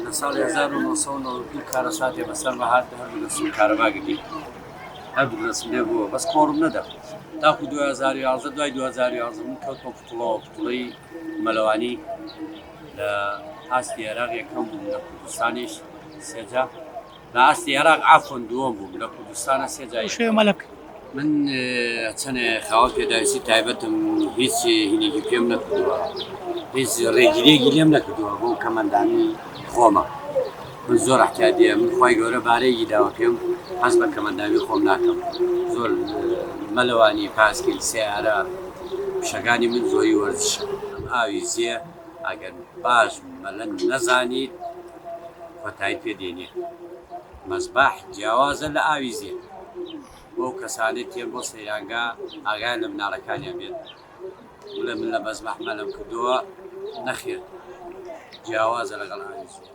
لسال 1990 کارەساتی بەسەر بەهات هەردوو دەستم کارەبا گرتی هەردوو دەستم لێ بووە بەس قۆڕم نەدا تاکو 2011 دوای 2011 من کەوتمە قوتوڵەوە قوتوڵەی مەلەوانی لە ئاستی عێراق یەکەم بووم لە کوردستانیش سێجا لە ئاستی عێراق ئافۆن دووەم بووم لە کوردستانە سێجا شوێ مەلک من چەنێ خاوە پێداویستی تایبەتم هیچ هینێکی پێم نەکردووە هیچ ڕێگیرێکی لێم نەکردووە بۆ کەمەندانی خۆمە من زۆر احتیاطیە من خوای گەورە بارەیەکی داوە پێم حەز بە کەمەنداوی خۆم ناکەم زۆر مەلەوانی پاسکیل سیارە پیشەکانی من زۆری وەرزشە ئاویزیە ئەگەر باش مەلەن نەزانیت کۆتایی پێدێنێ مەزباح جیاوازە لە ئاویزیە بۆ کەسانی تێن بۆ سەیرانگا ئاگای لە مناڵەکانیان بێت بڵێ من لە مەزباح مەلەم کردووە نەخێر جیاوازە لەگەڵ ئاویزیە